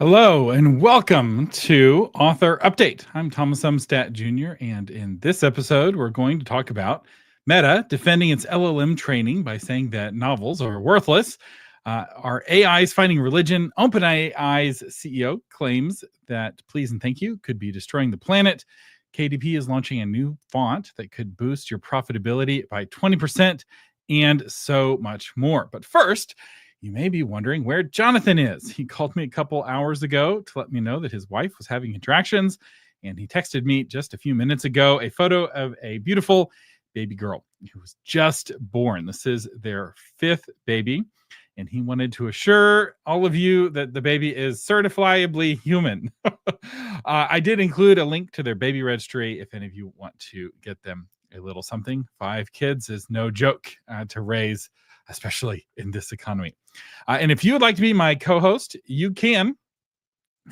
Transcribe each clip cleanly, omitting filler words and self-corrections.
Hello and welcome to Author Update. I'm Thomas Umstattd Jr., and in this episode, we're going to talk about Meta defending its LLM training by saying that novels are worthless. Are AIs finding religion? OpenAI's CEO claims that please and thank you could be destroying the planet. KDP is launching a new font that could boost your profitability by 20%, and so much more. But first, you may be wondering where Jonathan is. He called me a couple hours ago to let me know that his wife was having contractions, and he texted me just a few minutes ago a photo of a beautiful baby girl who was just born. This is their fifth baby, and he wanted to assure all of you that the baby is certifiably human. I did include a link to their baby registry if any of you want to get them a little something. 5 kids is no joke to raise, especially in this economy. And if you would like to be my co-host, you can.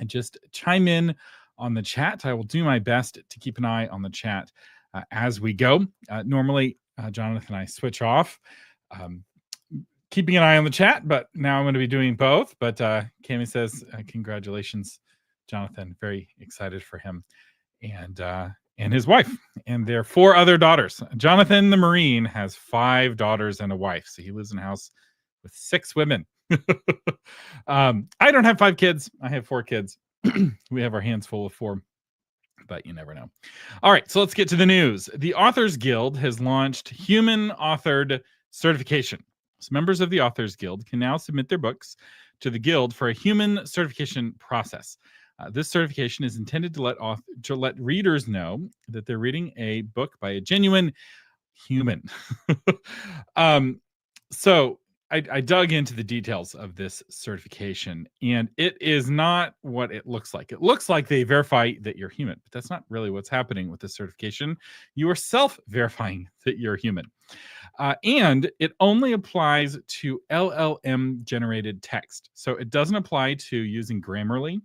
And just chime in on the chat. I will do my best to keep an eye on the chat as we go. Normally, Jonathan and I switch off, keeping an eye on the chat, but now I'm going to be doing both. But Cami says, congratulations, Jonathan. Very excited for him and his wife and their 4 other daughters. Jonathan the Marine has 5 daughters and a wife. So he lives in a house with 6 women. I don't have 5 kids. I have 4 kids. We have our hands full of 4, but you never know. All right, so let's get to the news. The Authors Guild has launched human authored certification. So members of the Authors Guild can now submit their books to the Guild for a human certification process. This certification is intended to let readers know that they're reading a book by a genuine human. So I dug into the details of this certification, and it is not what it looks like. It looks like they verify that you're human, but that's not really what's happening with this certification. You are self-verifying that you're human. And it only applies to LLM-generated text. So it doesn't apply to using Grammarly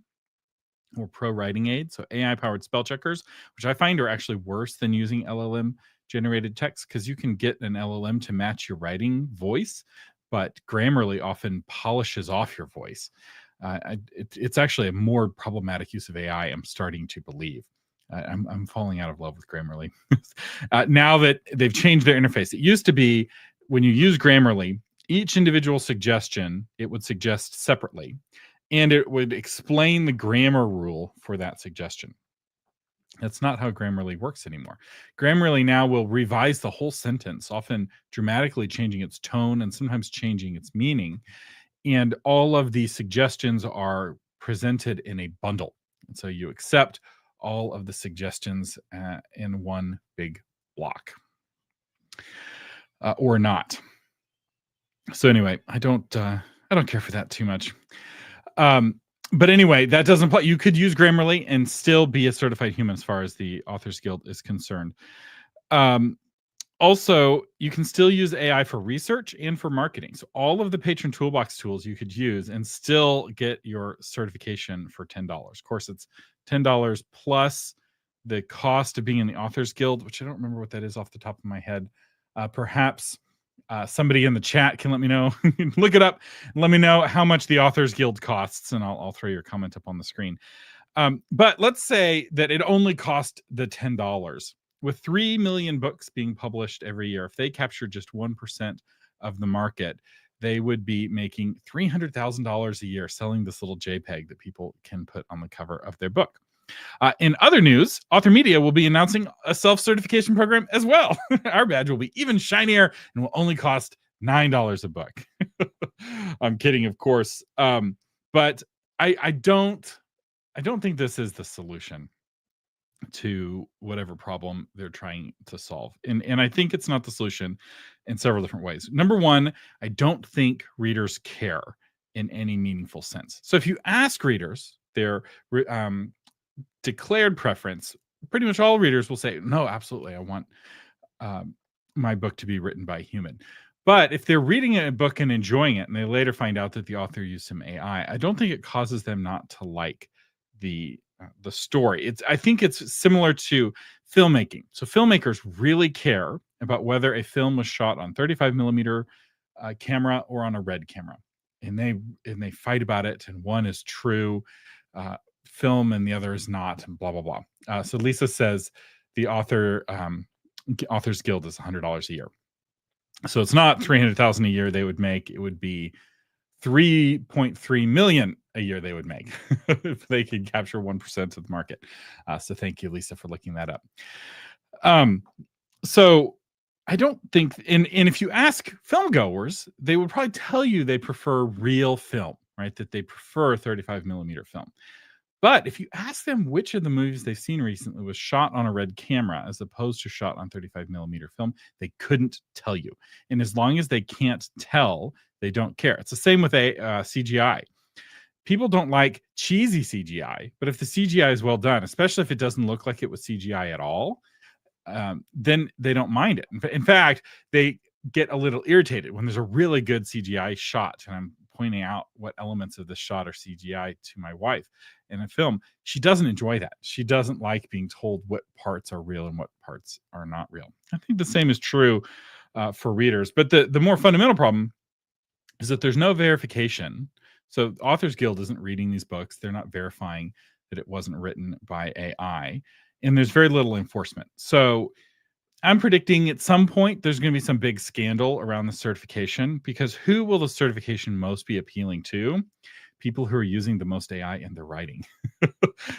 or Pro Writing Aid, so AI-powered spell checkers, which I find are actually worse than using LLM-generated text, because you can get an LLM to match your writing voice, but Grammarly often polishes off your voice. It's actually a more problematic use of AI, I'm starting to believe. I'm falling out of love with Grammarly. Now that they've changed their interface. It used to be when you use Grammarly, each individual suggestion, it would suggest separately, and it would explain the grammar rule for that suggestion. That's not how Grammarly works anymore. Grammarly now will revise the whole sentence, often dramatically changing its tone and sometimes changing its meaning. And all of the suggestions are presented in a bundle. And so you accept all of the suggestions in one big block, or not. So anyway, I don't care for that too much. But anyway, that doesn't apply. You could use Grammarly and still be a certified human as far as the Authors Guild is concerned. Also, you can still use AI for research and for marketing. So all of the Patron Toolbox tools you could use and still get your certification for $10. Of course, it's $10 plus the cost of being in the Authors Guild, which I don't remember what that is off the top of my head. Perhaps somebody in the chat can let me know. Look it up and let me know how much the Authors Guild costs, and I'll throw your comment up on the screen. But let's say that it only cost the $10. With 3 million books being published every year, if they captured just 1% of the market, they would be making $300,000 a year selling this little JPEG that people can put on the cover of their book. In other news, Author Media will be announcing a self-certification program as well. Our badge will be even shinier and will only cost $9 a book. I'm kidding, of course. But I don't think this is the solution to whatever problem they're trying to solve. And I think it's not the solution in several different ways. Number one, I don't think readers care in any meaningful sense. So if you ask readers their declared preference, pretty much all readers will say, no, absolutely, I want my book to be written by a human. But if they're reading a book and enjoying it, and they later find out that the author used some AI, I don't think it causes them not to like the story. I think it's similar to filmmaking. So filmmakers really care about whether a film was shot on 35 millimeter camera or on a red camera. and they fight about it, and one is true film and the other is not, and blah blah blah. So Lisa says the Authors Guild is $100 a year. So it's not 300,000 a year they would make. It would be 3.3 million a year they would make if they could capture 1% of the market. So thank you, Lisa, for looking that up. So I don't think, and if you ask film goers, they would probably tell you they prefer real film, right? That they prefer 35 millimeter film. But if you ask them which of the movies they've seen recently was shot on a red camera as opposed to shot on 35 millimeter film, they couldn't tell you. And as long as they can't tell, they don't care. It's the same with CGI. People don't like cheesy CGI, but if the CGI is well done, especially if it doesn't look like it was CGI at all, then they don't mind it. In fact, they get a little irritated when there's a really good CGI shot, and I'm pointing out what elements of the shot are CGI to my wife in a film. She doesn't enjoy that. She doesn't like being told what parts are real and what parts are not real. I think the same is true for readers. But the more fundamental problem is that there's no verification. So Authors Guild isn't reading these books. They're not verifying that it wasn't written by AI. And there's very little enforcement. So I'm predicting at some point there's going to be some big scandal around the certification, because who will the certification most be appealing to? People who are using the most AI in their writing.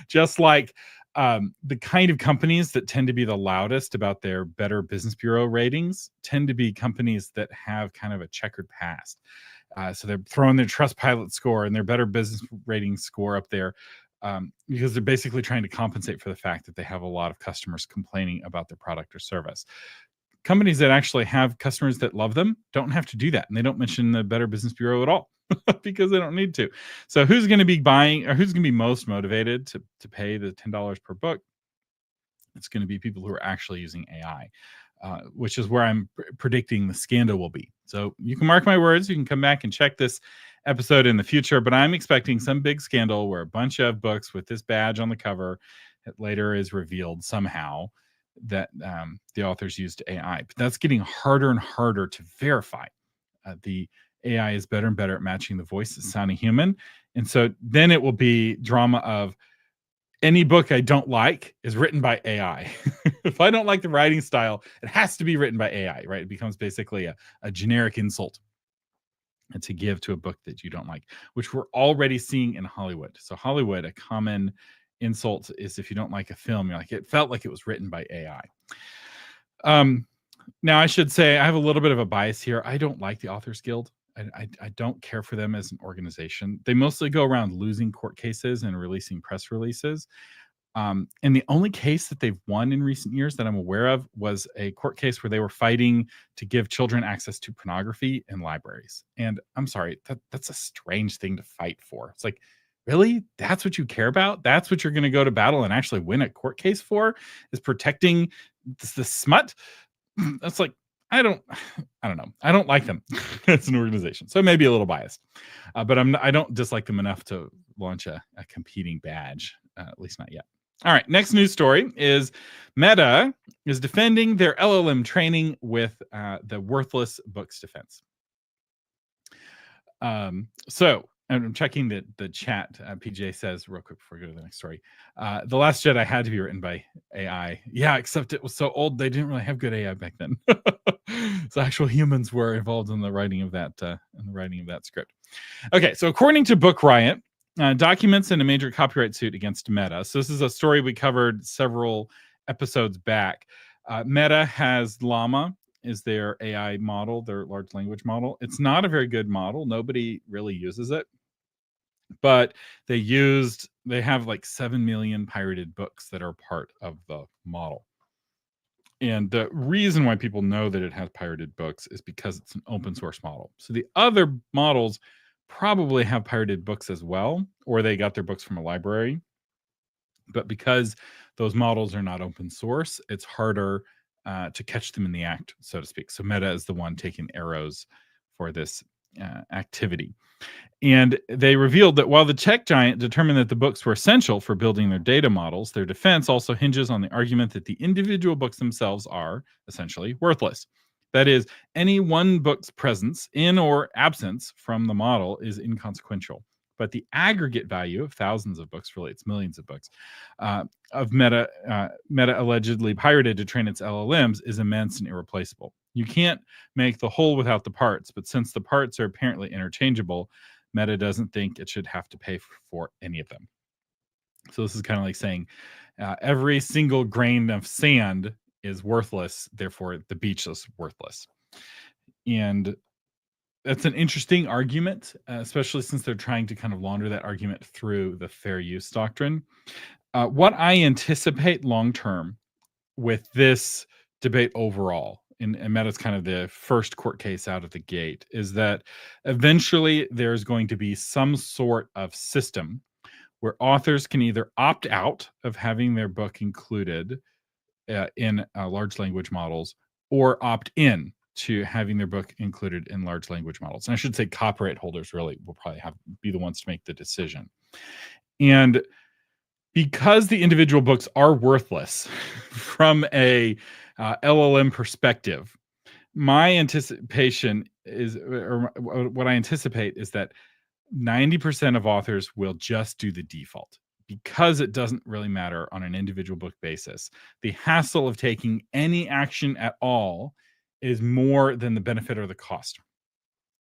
Just like the kind of companies that tend to be the loudest about their Better Business Bureau ratings tend to be companies that have kind of a checkered past. So they're throwing their Trustpilot score and their Better Business Rating score up there because they're basically trying to compensate for the fact that they have a lot of customers complaining about their product or service. Companies that actually have customers that love them don't have to do that. And they don't mention the Better Business Bureau at all because they don't need to. So who's going to be buying, or who's going to be most motivated to pay the $10 per book? It's going to be people who are actually using AI, which is where I'm predicting the scandal will be. So you can mark my words. You can come back and check this episode in the future, but I'm expecting some big scandal where a bunch of books with this badge on the cover, it later is revealed somehow that the authors used AI. But that's getting harder and harder to verify. The AI is better and better at matching the voice that's sounding human. And so then it will be drama of any book I don't like is written by AI. If I don't like the writing style, it has to be written by AI, right? It becomes basically a generic insult to give to a book that you don't like, which we're already seeing in Hollywood. So Hollywood, a common insult is if you don't like a film, you're like, it felt like it was written by AI. Now I should say I have a little bit of a bias here. I don't like the Authors Guild. I don't care for them as an organization. They mostly go around losing court cases and releasing press releases. And the only case that they've won in recent years that I'm aware of was a court case where they were fighting to give children access to pornography in libraries. And I'm sorry, that's a strange thing to fight for. It's like, really? That's what you care about? That's what you're going to go to battle and actually win a court case for, is protecting the smut? That's like, I don't know. I don't like them as an organization. So maybe a little biased, but I don't dislike them enough to launch a competing badge, at least not yet. All right. Next news story is Meta is defending their LLM training with the worthless books defense. So I'm checking the chat. PJ says real quick before we go to the next story. The Last Jedi had to be written by AI. Yeah, except it was so old they didn't really have good AI back then. So actual humans were involved in the writing of that script. Okay, so according to Book Riot, documents in a major copyright suit against Meta. So this is a story we covered several episodes back. Meta has Llama is their AI model, their large language model. It's not a very good model. Nobody really uses it. But they have like 7 million pirated books that are part of the model. And the reason why people know that it has pirated books is because it's an open source model. So the other models probably have pirated books as well, or they got their books from a library. But because those models are not open source, it's harder to catch them in the act, so to speak. So Meta is the one taking arrows for this activity. And they revealed that while the tech giant determined that the books were essential for building their data models, their defense also hinges on the argument that the individual books themselves are essentially worthless. That is, any one book's presence in or absence from the model is inconsequential. But the aggregate value of thousands of books, really it's millions of books, of Meta allegedly pirated to train its LLMs is immense and irreplaceable. You can't make the whole without the parts, but since the parts are apparently interchangeable, Meta doesn't think it should have to pay for any of them. So this is kind of like saying every single grain of sand is worthless, therefore the beach is worthless. And that's an interesting argument, especially since they're trying to kind of launder that argument through the fair use doctrine. What I anticipate long term with this debate overall, and Meta's kind of the first court case out of the gate, is that eventually there's going to be some sort of system where authors can either opt out of having their book included in large language models or opt in to having their book included in large language models. And I should say copyright holders really will probably be the ones to make the decision. And because the individual books are worthless from a LLM perspective, my anticipation is, or what I anticipate is that 90% of authors will just do the default because it doesn't really matter on an individual book basis. The hassle of taking any action at all is more than the benefit or the cost,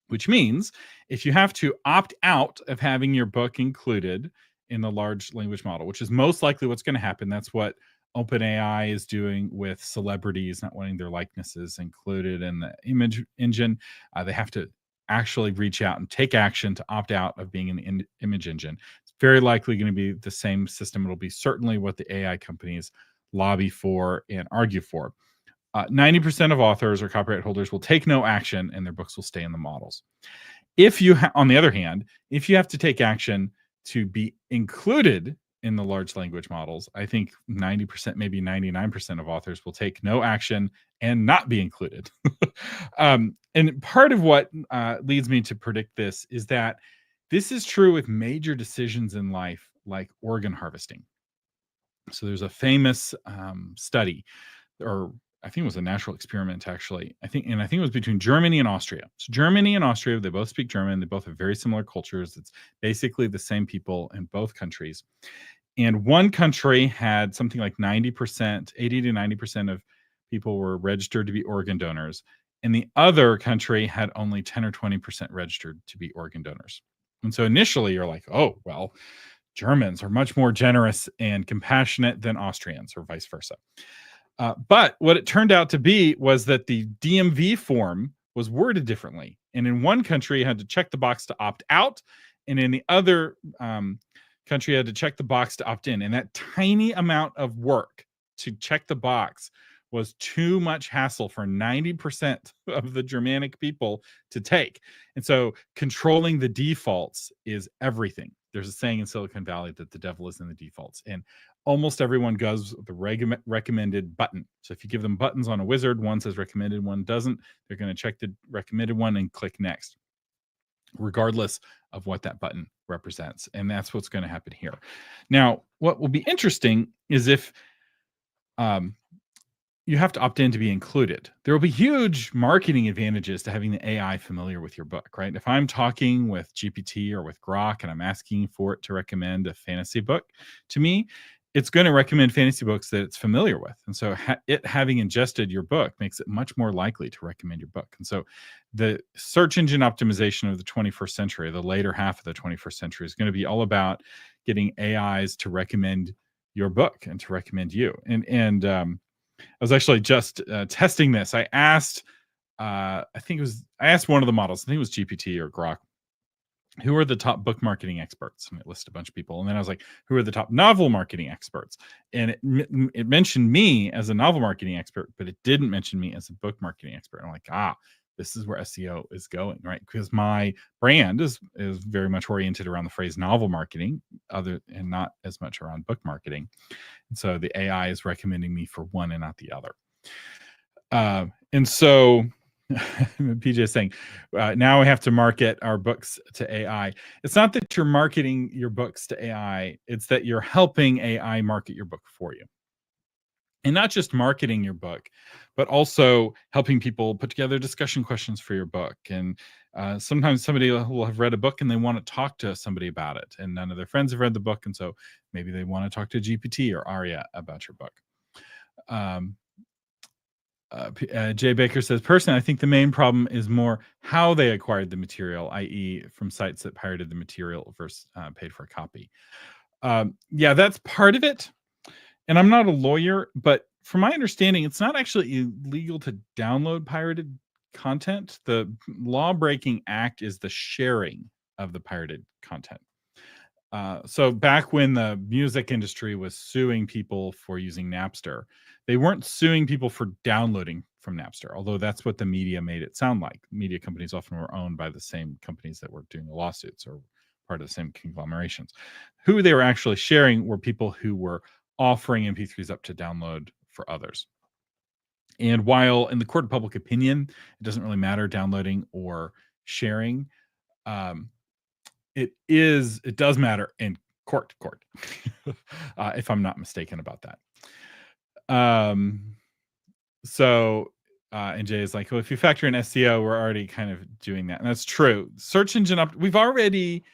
which means if you have to opt out of having your book included in the large language model, which is most likely what's going to happen. That's what OpenAI is doing with celebrities not wanting their likenesses included in the image engine. They have to actually reach out and take action to opt out of being in the image engine. It's very likely going to be the same system. It'll be certainly what the AI companies lobby for and argue for. 90% of authors or copyright holders will take no action and their books will stay in the models. If you, on the other hand, if you have to take action to be included in the large language models, I think 90%, maybe 99% of authors will take no action and not be included. And part of what leads me to predict this is that this is true with major decisions in life, like organ harvesting. So there's a famous study, or I think it was a natural experiment, actually. I think it was between Germany and Austria. So Germany and Austria, they both speak German. They both have very similar cultures. It's basically the same people in both countries. And one country had something like 90%, 80 to 90% of people were registered to be organ donors. And the other country had only 10 or 20% registered to be organ donors. And so initially you're like, oh, well, Germans are much more generous and compassionate than Austrians, or vice versa. But what it turned out to be was that the DMV form was worded differently. And in one country, you had to check the box to opt out. And in the other country, you had to check the box to opt in. And that tiny amount of work to check the box was too much hassle for 90% of the Germanic people to take. And so controlling the defaults is everything. There's a saying in Silicon Valley that the devil is in the defaults. And almost everyone goes with the recommended button. So if you give them buttons on a wizard, one says recommended, one doesn't, they're going to check the recommended one and click next, regardless of what that button represents. And that's what's going to happen here. Now, what will be interesting is if you have to opt in to be included. There will be huge marketing advantages to having the AI familiar with your book, right? If I'm talking with GPT or with Grok and I'm asking for it to recommend a fantasy book to me, it's going to recommend fantasy books that it's familiar with. And so it having ingested your book makes it much more likely to recommend your book. And so the search engine optimization of the 21st century, the later half of the 21st century, is going to be all about getting AIs to recommend your book and to recommend you. And I was actually just testing this. I asked one of the models, I think it was GPT or Grok, who are the top book marketing experts? And it listed a bunch of people. And then I was like, who are the top novel marketing experts? And it mentioned me as a novel marketing expert, but it didn't mention me as a book marketing expert. And I'm like, this is where SEO is going, right? Because my brand is very much oriented around the phrase novel marketing, and not as much around book marketing. And so the AI is recommending me for one and not the other. And so PJ is saying, now we have to market our books to AI. It's not that you're marketing your books to AI. It's that you're helping AI market your book for you. And not just marketing your book, but also helping people put together discussion questions for your book. And sometimes somebody will have read a book and they want to talk to somebody about it, and none of their friends have read the book, and so maybe they want to talk to GPT or Aria about your book. Jay Baker says, personally, I think the main problem is more how they acquired the material, i.e., from sites that pirated the material versus paid for a copy. Yeah, that's part of it. And I'm not a lawyer, but from my understanding, it's not actually illegal to download pirated content. The law breaking act is the sharing of the pirated content. So back when the music industry was suing people for using Napster, they weren't suing people for downloading from Napster, although that's what the media made it sound like. Media companies often were owned by the same companies that were doing the lawsuits or part of the same conglomerations. Who they were actually sharing were people who were offering MP3s up to download for others. And while in the court of public opinion, it doesn't really matter downloading or sharing, it does matter in court, if I'm not mistaken about that. And Jay is like, well, if you factor in SEO, we're already kind of doing that. And that's true. Search engine we've already,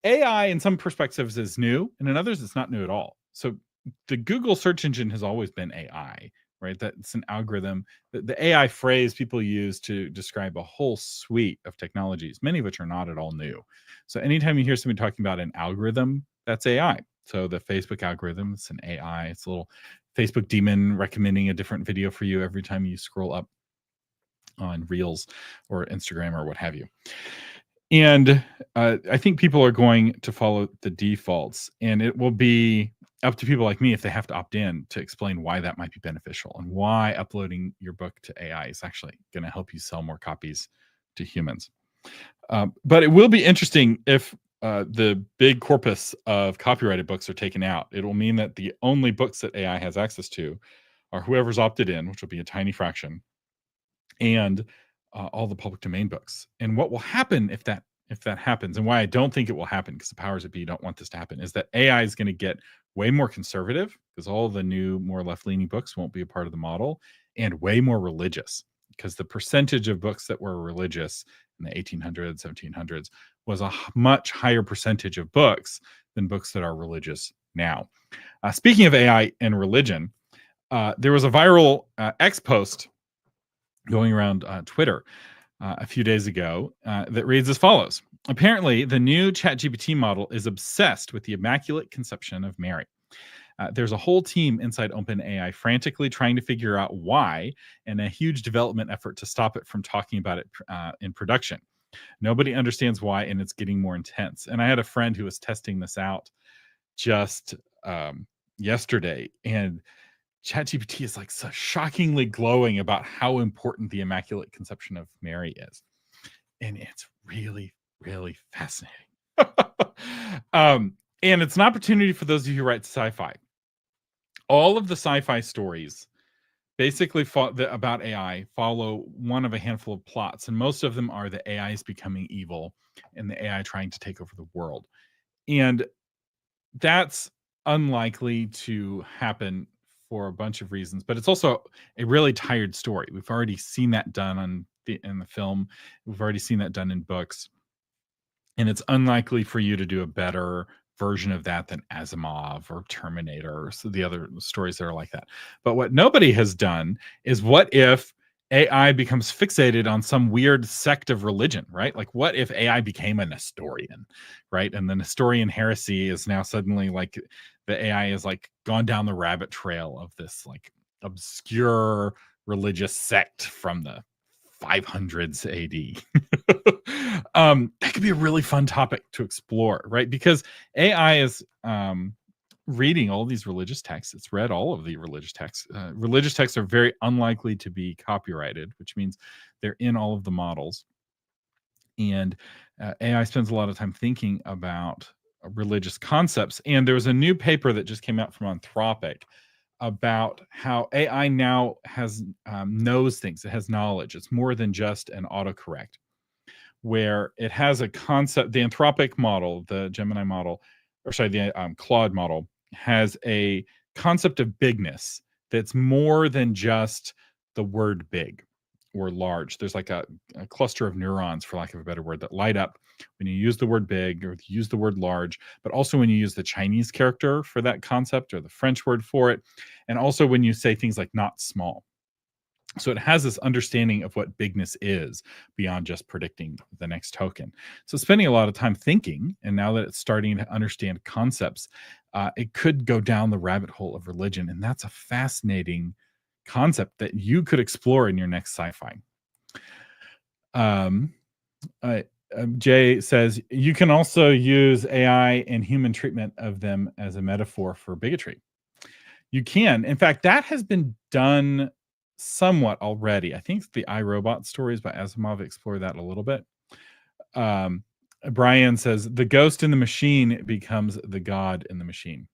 AI in some perspectives is new, and in others it's not new at all. So the Google search engine has always been AI, right? That's an algorithm. The AI phrase people use to describe a whole suite of technologies, many of which are not at all new. So anytime you hear somebody talking about an algorithm, that's AI. So the Facebook algorithm, it's an AI. It's a little Facebook daemon recommending a different video for you every time you scroll up on Reels or Instagram or what have you. And I think people are going to follow the defaults, and it will be up to people like me if they have to opt in to explain why that might be beneficial and why uploading your book to AI is actually going to help you sell more copies to humans. But it will be interesting if the big corpus of copyrighted books are taken out. It will mean that the only books that AI has access to are whoever's opted in, which will be a tiny fraction, and all the public domain books. And what will happen if that happens, and why I don't think it will happen, because the powers that be don't want this to happen, is that AI is going to get way more conservative, because all the new, more left-leaning books won't be a part of the model, and way more religious, because the percentage of books that were religious in the 1800s, 1700s was a much higher percentage of books than books that are religious now. Speaking of AI and religion, there was a viral X post going around Twitter a few days ago that reads as follows. Apparently, the new ChatGPT model is obsessed with the Immaculate Conception of Mary. There's a whole team inside OpenAI frantically trying to figure out why, and a huge development effort to stop it from talking about it in production. Nobody understands why, and it's getting more intense. And I had a friend who was testing this out just yesterday, and ChatGPT is like so shockingly glowing about how important the Immaculate Conception of Mary is. And it's really, really fascinating. And it's an opportunity for those of you who write sci-fi. All of the sci-fi stories basically about AI follow one of a handful of plots, and most of them are the AI is becoming evil and the AI trying to take over the world. And that's unlikely to happen for a bunch of reasons, but it's also a really tired story. We've already seen that done in the film. We've already seen that done in books, and it's unlikely for you to do a better version of that than Asimov or Terminator or the other stories that are like that. But what nobody has done is, what if AI becomes fixated on some weird sect of religion, right? Like, what if AI became a Nestorian, right? And the Nestorian heresy is now suddenly like the AI is like gone down the rabbit trail of this like obscure religious sect from the 500s AD. That could be a really fun topic to explore, right? Because AI is reading all these religious texts. It's read all of the religious texts. Religious texts are very unlikely to be copyrighted, which means they're in all of the models. And AI spends a lot of time thinking about religious concepts. And there was a new paper that just came out from Anthropic about how AI now has knows things. It has knowledge. It's more than just an autocorrect, where it has a concept. The Anthropic model, the Gemini model, or sorry, the Claude model, has a concept of bigness that's more than just the word big or large. There's like a cluster of neurons, for lack of a better word, that light up when you use the word big or use the word large, but also when you use the Chinese character for that concept or the French word for it, and also when you say things like not small. So it has this understanding of what bigness is beyond just predicting the next token. So spending a lot of time thinking, and now that it's starting to understand concepts, it could go down the rabbit hole of religion, and that's a fascinating concept that you could explore in your next sci-fi. Um, Jay says you can also use AI in human treatment of them as a metaphor for bigotry. You can. In fact, that has been done somewhat already. I think the iRobot stories by Asimov explore that a little bit. Um, Brian says the ghost in the machine becomes the god in the machine.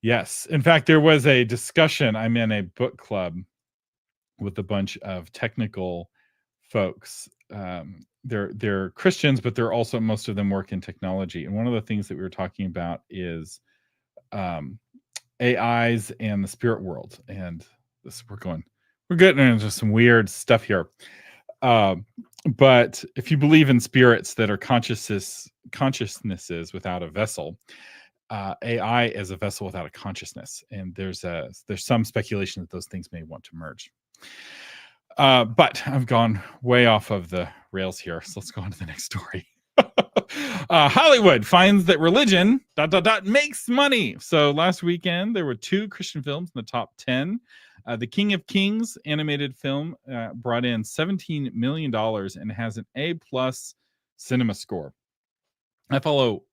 Yes. In fact, there was a discussion. I'm in a book club with a bunch of technical folks. They're Christians, but they're also, most of them work in technology. And one of the things that we were talking about is AIs and the spirit world. And this we're getting into some weird stuff here. But if you believe in spirits that are consciousnesses without a vessel, AI is a vessel without a consciousness, and there's some speculation that those things may want to merge. But I've gone way off of the rails here, so let's go on to the next story. Hollywood finds that religion ... makes money. So last weekend there were 2 Christian films in the top 10. The King of Kings animated film brought in $17 million and has an A+ cinema score. I follow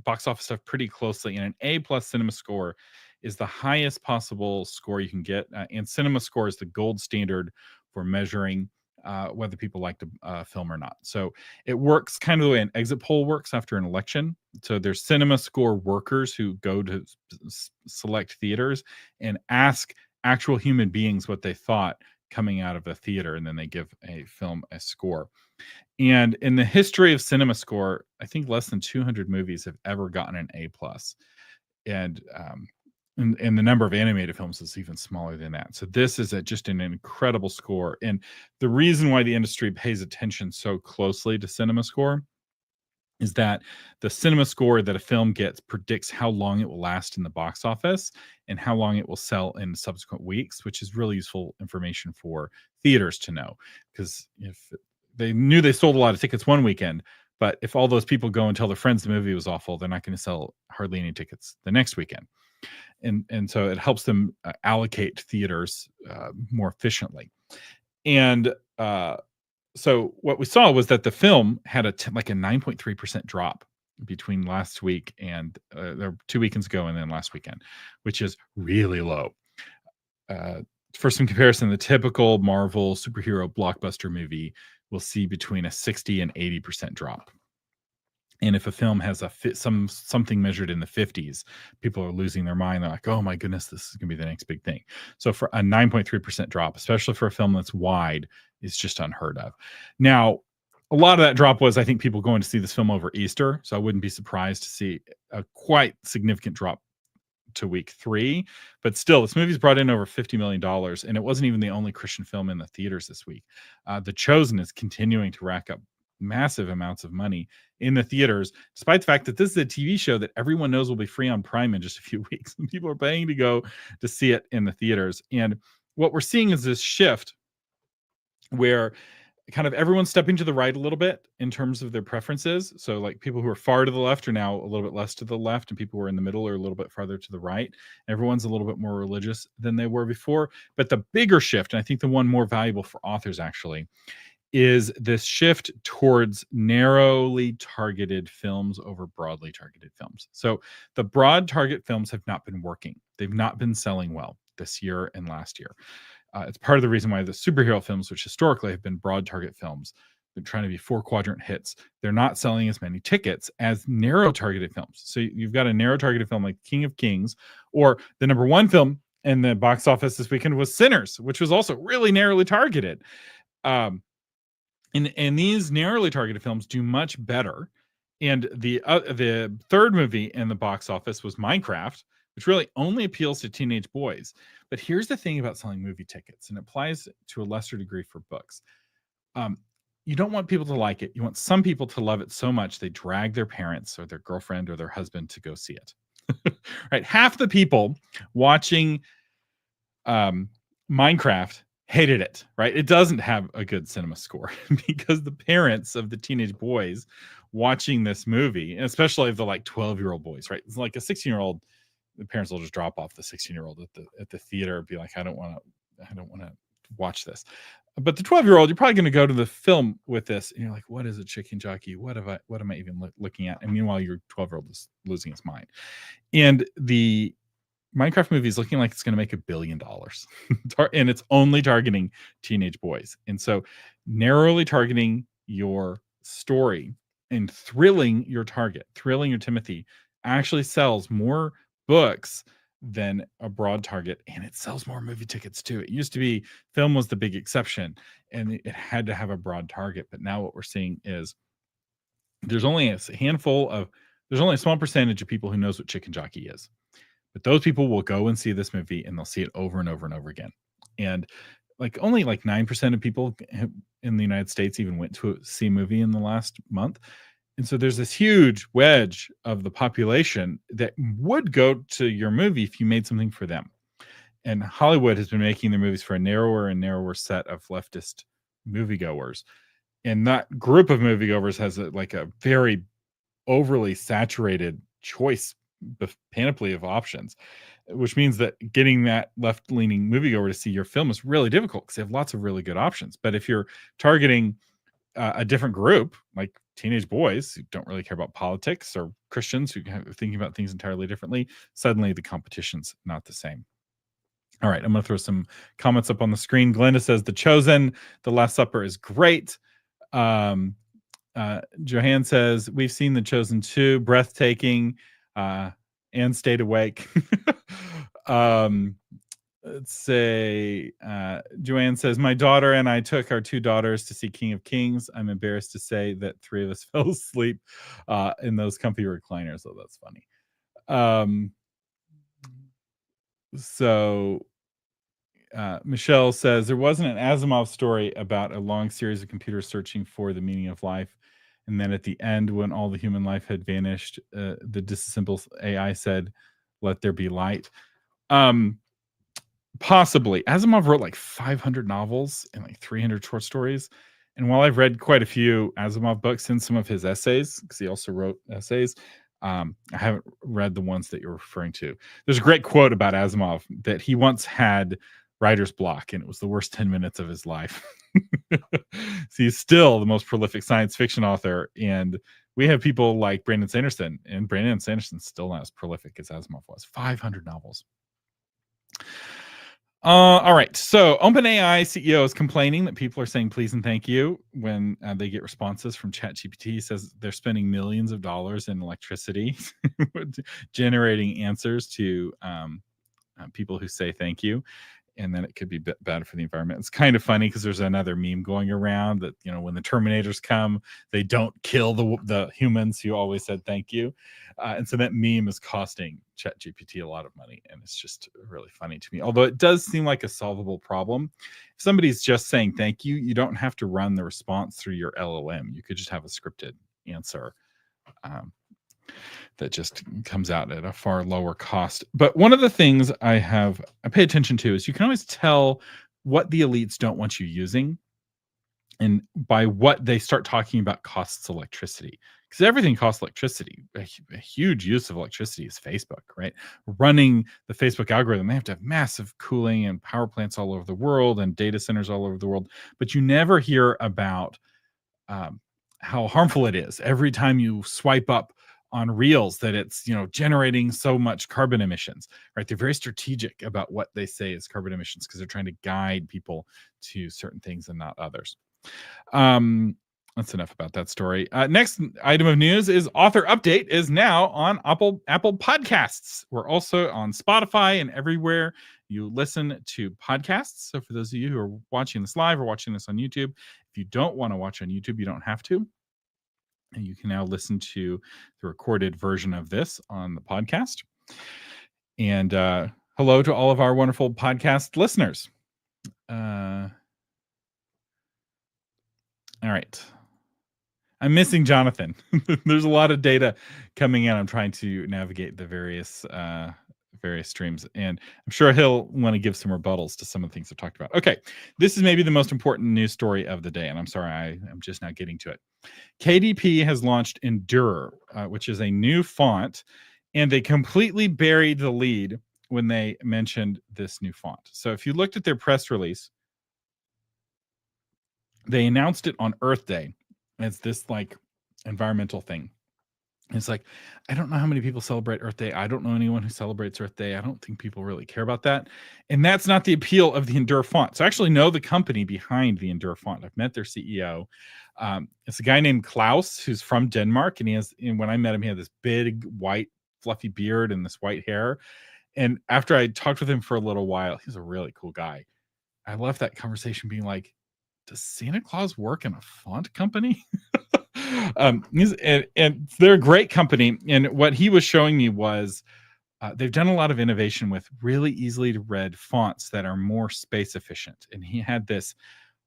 box office stuff pretty closely, and an A+ cinema score is the highest possible score you can get. And cinema score is the gold standard for measuring whether people like the film or not. So it works kind of the way an exit poll works after an election. So there's cinema score workers who go to select theaters and ask actual human beings what they thought coming out of the theater, and then they give a film a score. And in the history of cinema score, I think less than 200 movies have ever gotten an A+. And the number of animated films is even smaller than that. So this is just an incredible score. And the reason why the industry pays attention so closely to cinema score is that the cinema score that a film gets predicts how long it will last in the box office and how long it will sell in subsequent weeks, which is really useful information for theaters to know. Because if they knew they sold a lot of tickets one weekend, but if all those people go and tell their friends the movie was awful, they're not going to sell hardly any tickets the next weekend. And so it helps them allocate theaters more efficiently. And so what we saw was that the film had like a 9.3% drop between last week and 2 weekends ago and then last weekend, which is really low. For some comparison, the typical Marvel superhero blockbuster movie will see between a 60 and 80% drop. And if a film has something measured in the 50s, people are losing their mind. They're like, oh my goodness, this is going to be the next big thing. So for a 9.3% drop, especially for a film that's wide, is just unheard of. Now, a lot of that drop was, I think, people going to see this film over Easter. So I wouldn't be surprised to see a quite significant drop to week 3. But still, this movie's brought in over $50 million. And it wasn't even the only Christian film in the theaters this week. The Chosen is continuing to rack up massive amounts of money in the theaters, despite the fact that this is a TV show that everyone knows will be free on Prime in just a few weeks. And people are paying to go to see it in the theaters. And what we're seeing is this shift where kind of everyone's stepping to the right a little bit in terms of their preferences. So like people who are far to the left are now a little bit less to the left, and people who are in the middle are a little bit farther to the right. Everyone's a little bit more religious than they were before. But the bigger shift, and I think the one more valuable for authors actually, is this shift towards narrowly targeted films over broadly targeted films. So the broad target films have not been working. They've not been selling well this year and last year. It's part of the reason why the superhero films, which historically have been broad target films, they're trying to be 4-quadrant hits. They're not selling as many tickets as narrow targeted films. So you've got a narrow targeted film like King of Kings, or the number 1 film in the box office this weekend was Sinners, which was also really narrowly targeted. And these narrowly targeted films do much better. And the third movie in the box office was Minecraft, which really only appeals to teenage boys. But here's the thing about selling movie tickets, and it applies to a lesser degree for books. Um, you don't want people to like it. You want some people to love it so much they drag their parents or their girlfriend or their husband to go see it. Right? Half the people watching Minecraft hated it, right? It doesn't have a good cinema score because the parents of the teenage boys watching this movie, and especially the like 12-year-old boys, right? It's like a 16-year-old, the parents will just drop off the 16-year-old at the theater and be like, I don't want to watch this. But the 12-year-old, you're probably going to go to the film with this, and you're like, what is a chicken jockey? What am I even looking at? And meanwhile, your 12-year-old is losing his mind. And the Minecraft movie is looking like it's going to make $1 billion, and it's only targeting teenage boys. And so, narrowly targeting your story and thrilling your target, thrilling your Timothy, actually sells more books than a broad target, and it sells more movie tickets too. It used to be film was the big exception, and it had to have a broad target. But now what we're seeing is there's only a small percentage of people who knows what chicken jockey is. But those people will go and see this movie, and they'll see it over and over and over again. And only 9% of people in the United States even went to see a movie in the last month. And so there's this huge wedge of the population that would go to your movie if you made something for them. And Hollywood has been making their movies for a narrower and narrower set of leftist moviegoers. And that group of moviegoers has a very overly saturated choice panoply of options, which means that getting that left-leaning moviegoer to see your film is really difficult because they have lots of really good options. But if you're targeting a different group, like teenage boys who don't really care about politics, or Christians who are thinking about things entirely differently, suddenly the competition's not the same. All right, I'm going to throw some comments up on the screen. Glenda says, The Chosen, The Last Supper is great. Johanne says, we've seen The Chosen 2, breathtaking, and stayed awake. Let's say Joanne says, my daughter and I took our 2 daughters to see King of Kings. I'm embarrassed to say that 3 of us fell asleep in those comfy recliners. So that's funny. Michelle says, there wasn't an Asimov story about a long series of computers searching for the meaning of life. And then at the end, when all the human life had vanished, the disassembled AI said, let there be light. Possibly. Asimov wrote 500 novels and 300 short stories. And while I've read quite a few Asimov books and some of his essays, because he also wrote essays, I haven't read the ones that you're referring to. There's a great quote about Asimov that he once had writer's block, and it was the worst 10 minutes of his life. So he's still the most prolific science fiction author, and we have people like Brandon Sanderson, and Brandon Sanderson's still not as prolific as Asimov was. 500 novels. All right. So OpenAI CEO is complaining that people are saying please and thank you when they get responses from ChatGPT. He says they're spending millions of dollars in electricity generating answers to people who say thank you. And then it could be bad for the environment. It's kind of funny because there's another meme going around that, when the Terminators come, they don't kill the humans who always said thank you. And so that meme is costing ChatGPT a lot of money. And it's just really funny to me. Although it does seem like a solvable problem. If somebody's just saying thank you, you don't have to run the response through your LLM. You could just have a scripted answer. That just comes out at a far lower cost. But one of the things I pay attention to is you can always tell what the elites don't want you using, and by what they start talking about costs electricity, because everything costs electricity. A huge use of electricity is Facebook, right? Running the Facebook algorithm, they have to have massive cooling and power plants all over the world and data centers all over the world. But you never hear about how harmful it is every time you swipe up on reels, that it's generating so much carbon emissions, right? They're very strategic about what they say is carbon emissions because they're trying to guide people to certain things and not others. That's enough about that story. Next item of news is Author Update is now on Apple Podcasts. We're also on Spotify and everywhere you listen to podcasts. So for those of you who are watching this live or watching this on YouTube, if you don't want to watch on YouTube, you don't have to. And you can now listen to the recorded version of this on the podcast. And hello to all of our wonderful podcast listeners. All right. I'm missing Jonathan. There's a lot of data coming in. I'm trying to navigate the various streams, and I'm sure he'll want to give some rebuttals to some of the things I've talked about. Okay, this is maybe the most important news story of the day, and I'm sorry I'm just now getting to it. KDP has launched Endure, which is a new font, and they completely buried the lead when they mentioned this new font. So if you looked at their press release, they announced it on Earth Day as this like environmental thing. It's like, I don't know how many people celebrate Earth Day. I don't know anyone who celebrates Earth Day. I don't think people really care about that. And that's not the appeal of the Endure font. So I actually know the company behind the Endure font. I've met their CEO. It's a guy named Klaus who's from Denmark. And when I met him, he had this big white fluffy beard and this white hair. And after I talked with him for a little while, he's a really cool guy. I left that conversation being like, does Santa Claus work in a font company? And they're a great company. And what he was showing me was they've done a lot of innovation with really easily to read fonts that are more space efficient. And he had this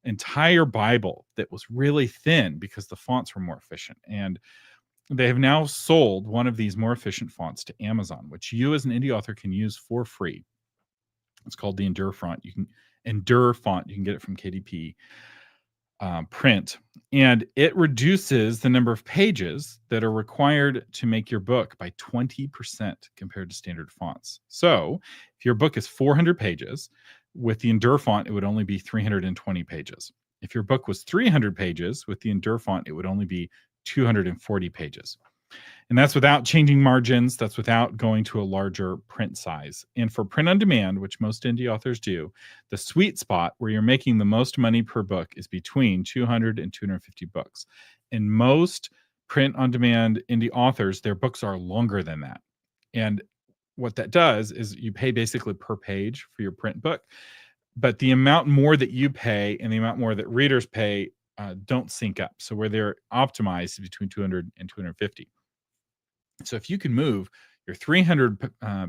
entire Bible that was really thin because the fonts were more efficient. And they have now sold one of these more efficient fonts to Amazon, which you as an indie author can use for free. It's called the Endure font. You can get it from KDP print, and it reduces the number of pages that are required to make your book by 20% compared to standard fonts. So if your book is 400 pages, with the Endure font, it would only be 320 pages. If your book was 300 pages, with the Endure font, it would only be 240 pages. And that's without changing margins. That's without going to a larger print size. And for print on demand, which most indie authors do, the sweet spot where you're making the most money per book is between 200 and 250 books. And most print on demand indie authors, their books are longer than that. And what that does is you pay basically per page for your print book. But the amount more that you pay and the amount more that readers pay don't sync up. So where they're optimized between 200 and 250. So if you can move your 300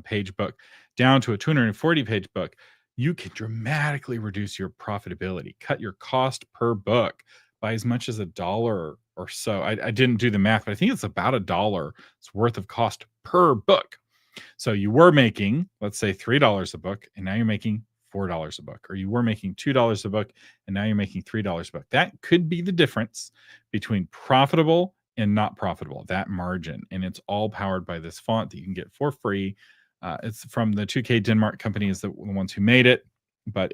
page book down to a 240 page book, you can dramatically reduce your profitability, cut your cost per book by as much as $1 or so. I didn't do the math, but I think it's about $1 worth of cost per book. So you were making, let's say, $3 a book, and now you're making $4 a book, or you were making $2 a book, and now you're making $3 a book. That could be the difference between profitable and not profitable, that margin. And it's all powered by this font that you can get for free. It's from the 2K Denmark company is the ones who made it, but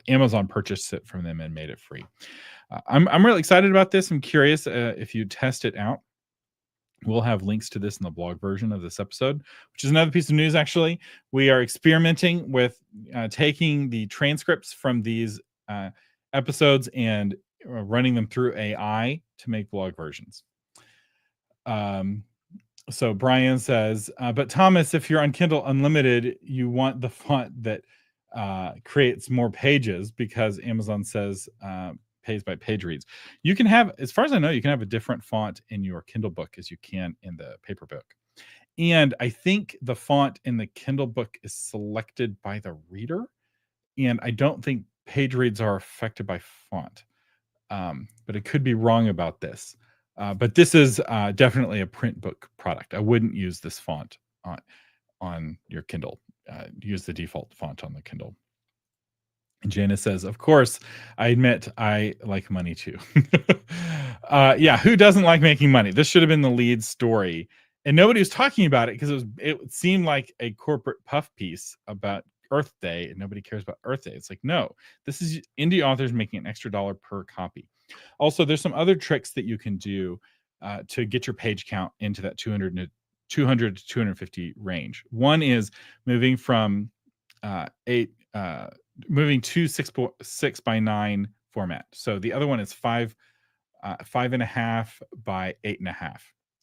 Amazon purchased it from them and made it free. I'm really excited about this. I'm curious if you test it out. We'll have links to this in the blog version of this episode, which is another piece of news, actually. We are experimenting with taking the transcripts from these episodes and running them through AI to make blog versions. So Brian says, but Thomas, if you're on Kindle Unlimited, you want the font that creates more pages because Amazon says pays by page reads. You can have, as far as I know, you can have a different font in your Kindle book as you can in the paper book. And I think the font in the Kindle book is selected by the reader. And I don't think page reads are affected by font. But I could be wrong about this. But this is definitely a print book product. I wouldn't use this font on your Kindle. Use the default font on the Kindle. And Janice says, of course, I admit I like money too. Yeah, who doesn't like making money? This should have been the lead story. And nobody was talking about it because it seemed like a corporate puff piece about Earth Day, and nobody cares about Earth Day. It's like, no, this is indie authors making an extra $1 per copy. Also, there's some other tricks that you can do to get your page count into that 200 to 250 range. One is moving from moving to 6:9 format. So the other one is 5.5 by 8.5.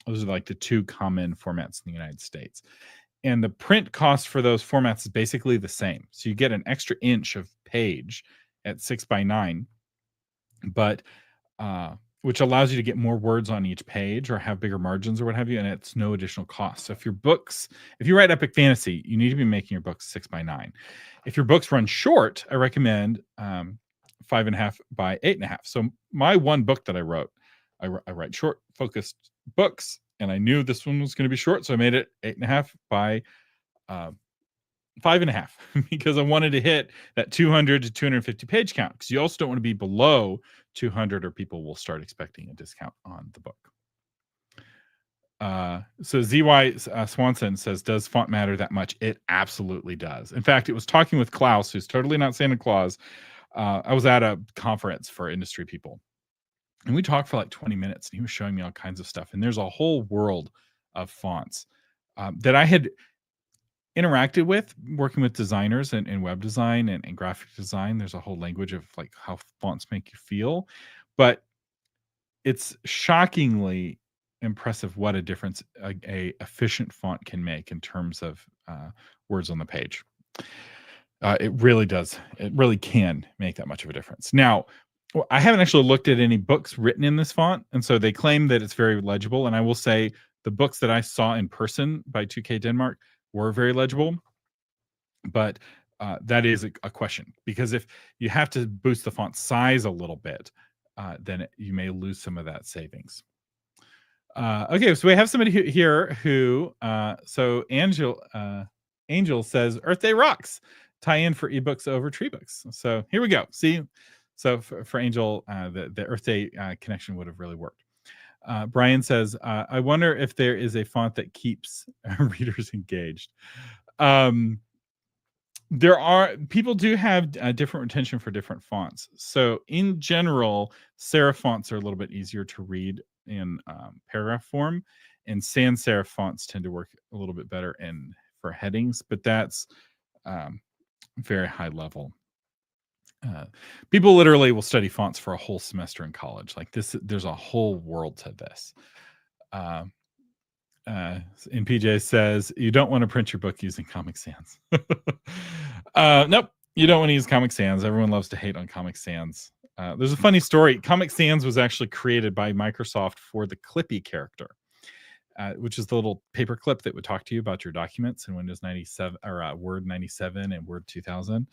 Those are like the two common formats in the United States. And the print cost for those formats is basically the same. So you get an extra inch of page at 6:9, but which allows you to get more words on each page or have bigger margins or what have you, and it's no additional cost. So if you write epic fantasy, you need to be making your books 6x9. If your books run short, I recommend 5.5 by 8.5. So my one book that I wrote, I write short, focused books, and I knew this one was going to be short, so I made it 8.5 by 5.5 because I wanted to hit that 200 to 250 page count, because you also don't want to be below 200 or people will start expecting a discount on the book. So ZY Swanson says, does font matter that much? It absolutely does. In fact, it was talking with Klaus, who's totally not Santa Claus. I was at a conference for industry people, and we talked for like 20 minutes, and he was showing me all kinds of stuff. And there's a whole world of fonts that I had interacted with working with designers and web design and graphic design. There's a whole language of like how fonts make you feel, but it's shockingly impressive what a difference a efficient font can make in terms of words on the page. It really does. It really can make that much of a difference. Now, I haven't actually looked at any books written in this font, and so they claim that it's very legible. And I will say the books that I saw in person by 2K Denmark were very legible, but that is a question, because if you have to boost the font size a little bit, then you may lose some of that savings. Okay, so we have somebody here who, so Angel says, Earth Day rocks, tie in for ebooks over tree books. So here we go. See, so for Angel, the Earth Day connection would have really worked. Brian says, I wonder if there is a font that keeps readers engaged. People do have different retention for different fonts. So in general, serif fonts are a little bit easier to read in paragraph form, and sans serif fonts tend to work a little bit better for headings, but that's very high level. People literally will study fonts for a whole semester in college. Like this, there's a whole world to this. And PJ says, you don't want to print your book using Comic Sans. Nope, you don't want to use Comic Sans. Everyone loves to hate on Comic Sans. There's a funny story. Comic Sans was actually created by Microsoft for the Clippy character, which is the little paper clip that would talk to you about your documents in Windows 97 or Word 97 and Word 2000.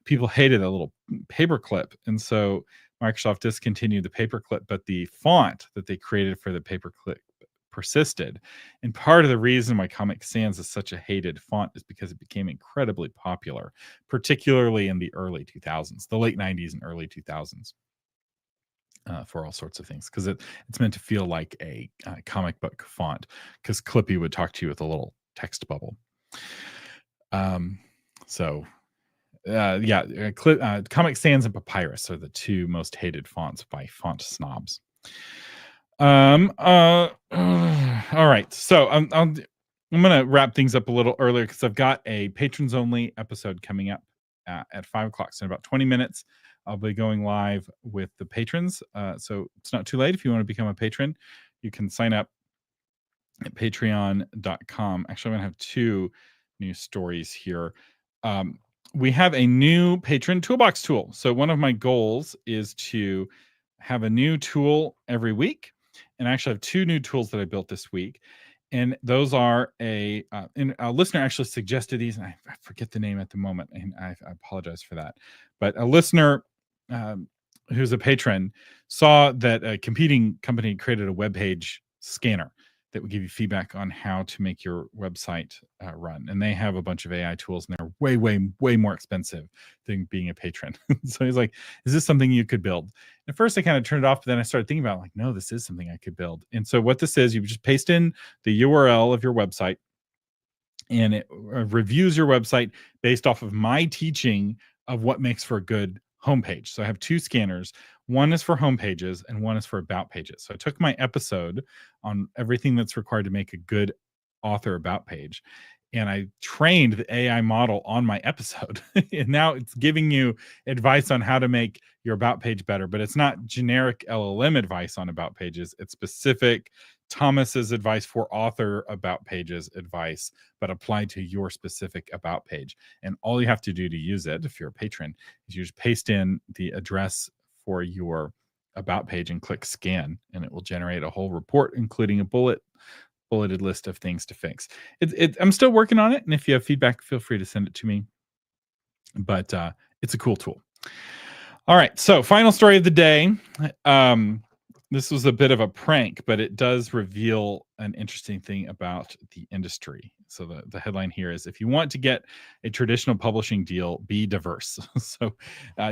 People hated a little paper clip, and so Microsoft discontinued the paper clip, but the font that they created for the paper clip persisted. And part of the reason why Comic Sans is such a hated font is because it became incredibly popular, particularly in the early 2000s, the late 90s and early 2000s. For all sorts of things, because it's meant to feel like a comic book font, because Clippy would talk to you with a little text bubble. Comic Sans and Papyrus are the two most hated fonts by font snobs. All right, so I'm gonna wrap things up a little earlier because I've got a patrons only episode coming up at 5:00, so in about 20 minutes I'll be going live with the patrons. So it's not too late. If you want to become a patron, you can sign up at patreon.com. Actually, I'm going to have two new stories here. We have a new patron toolbox tool. So one of my goals is to have a new tool every week. And I actually have two new tools that I built this week. And those are and a listener actually suggested these, and I forget the name at the moment, and I apologize for that. But a listener who's a patron saw that a competing company created a web page scanner that would give you feedback on how to make your website run. And they have a bunch of AI tools, and they're way, way, way more expensive than being a patron. So he's like, is this something you could build? At first I kind of turned it off, but then I started thinking about, like, no, this is something I could build. And so what this is, you just paste in the URL of your website, and it reviews your website based off of my teaching of what makes for a good homepage. So I have two scanners. One is for homepages and one is for about pages. So I took my episode on everything that's required to make a good author about page, and I trained the AI model on my episode. And now it's giving you advice on how to make your about page better, but it's not generic LLM advice on about pages. It's specific Thomas's advice for author about pages advice, but applied to your specific about page. And all you have to do to use it, if you're a patron, is you just paste in the address for your about page and click scan, and it will generate a whole report, including a bulleted list of things to fix. I'm still working on it, and if you have feedback, feel free to send it to me. But it's a cool tool. All right, so final story of the day. This was a bit of a prank, but it does reveal an interesting thing about the industry. So the headline here is, if you want to get a traditional publishing deal, be diverse. So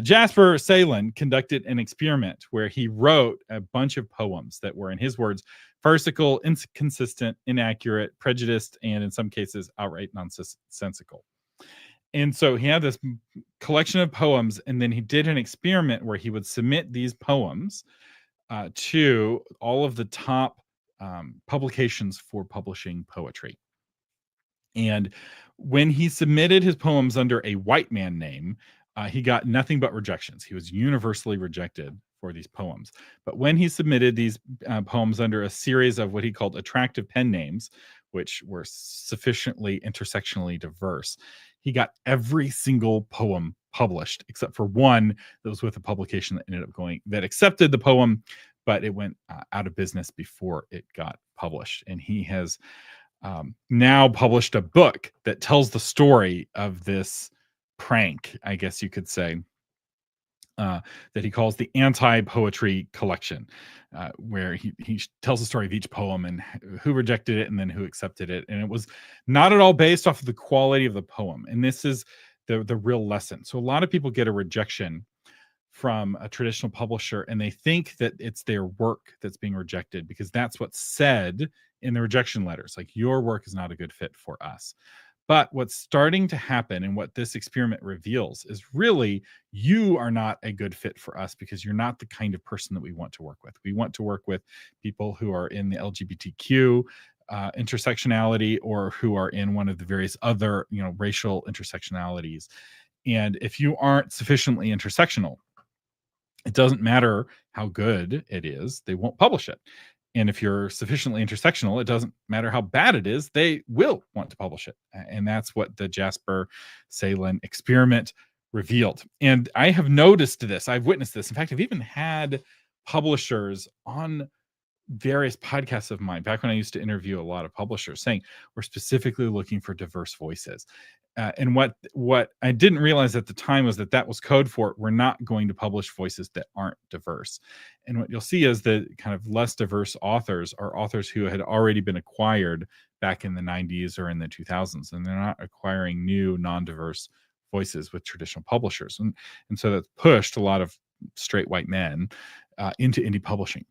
Jasper Salen conducted an experiment where he wrote a bunch of poems that were, in his words, farcical, inconsistent, inaccurate, prejudiced, and in some cases outright nonsensical. And so he had this collection of poems, and then he did an experiment where he would submit these poems to all of the top publications for publishing poetry. And when he submitted his poems under a white man name, he got nothing but rejections. He was universally rejected for these poems. But when he submitted these poems under a series of what he called attractive pen names, which were sufficiently intersectionally diverse, he got every single poem published except for one that was with a publication that accepted the poem, but it went out of business before it got published. And he has now published a book that tells the story of this prank, I guess you could say, that he calls the Anti-Poetry Collection, where he tells the story of each poem and who rejected it and then who accepted it. And it was not at all based off of the quality of the poem. And this is the real lesson. So a lot of people get a rejection from a traditional publisher, and they think that it's their work that's being rejected because that's what's said in the rejection letters. Like, your work is not a good fit for us. But what's starting to happen, and what this experiment reveals, is really you are not a good fit for us because you're not the kind of person that we want to work with. We want to work with people who are in the LGBTQ intersectionality, or who are in one of the various other, racial intersectionalities. And if you aren't sufficiently intersectional, it doesn't matter how good it is, they won't publish it. And if you're sufficiently intersectional, it doesn't matter how bad it is, they will want to publish it. And that's what the Jasper Salen experiment revealed. And I have noticed this. I've witnessed this. In fact, I've even had publishers on various podcasts of mine, back when I used to interview a lot of publishers, saying we're specifically looking for diverse voices. And what I didn't realize at the time was that was code for, we're not going to publish voices that aren't diverse. And what you'll see is that kind of less diverse authors are authors who had already been acquired back in the 90s or in the 2000s, and they're not acquiring new non-diverse voices with traditional publishers. And so that's pushed a lot of straight white men into indie publishing.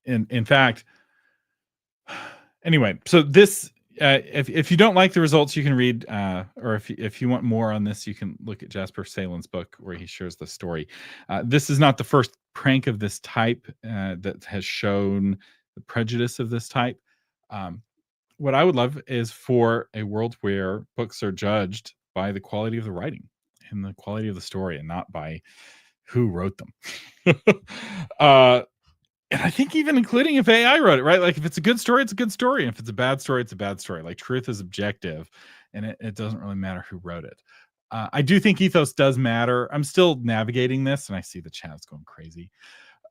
In fact, anyway, so this, if you don't like the results, you can read, or if you want more on this, you can look at Jasper Salen's book where he shares the story. This is not the first prank of this type that has shown the prejudice of this type. What I would love is for a world where books are judged by the quality of the writing and the quality of the story, and not by who wrote them. And I think even including if AI wrote it, right? Like, if it's a good story, it's a good story. And if it's a bad story, it's a bad story. Like, truth is objective, and it doesn't really matter who wrote it. I do think ethos does matter. I'm still navigating this, and I see the chat's going crazy.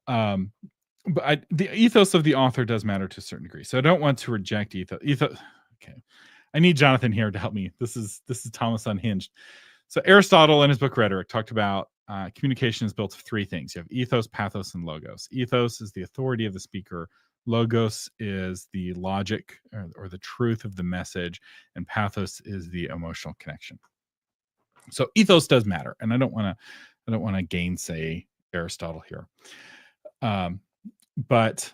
But the ethos of the author does matter to a certain degree. So I don't want to reject ethos. Okay. I need Jonathan here to help me. This is Thomas Unhinged. So Aristotle in his book Rhetoric talked about communication is built of three things. You have ethos, pathos, and logos. Ethos is the authority of the speaker. Logos is the logic or the truth of the message, and pathos is the emotional connection. So ethos does matter, and I don't want to gainsay Aristotle here, but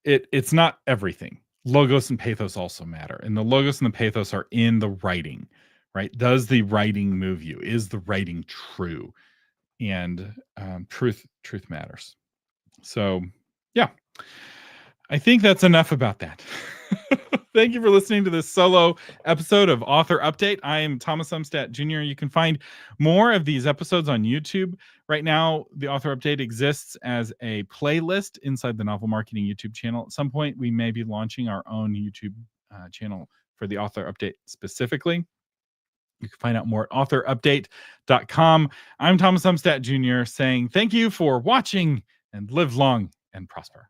it's not everything. Logos and pathos also matter, and the logos and the pathos are in the writing. Right? Does the writing move you? Is the writing true? And truth matters. So, yeah, I think that's enough about that. Thank you for listening to this solo episode of Author Update. I am Thomas Umstattd Jr. You can find more of these episodes on YouTube. Right now, the Author Update exists as a playlist inside the Novel Marketing YouTube channel. At some point, we may be launching our own YouTube channel for the Author Update specifically. You can find out more at authorupdate.com. I'm Thomas Umstattd Jr. saying thank you for watching and live long and prosper.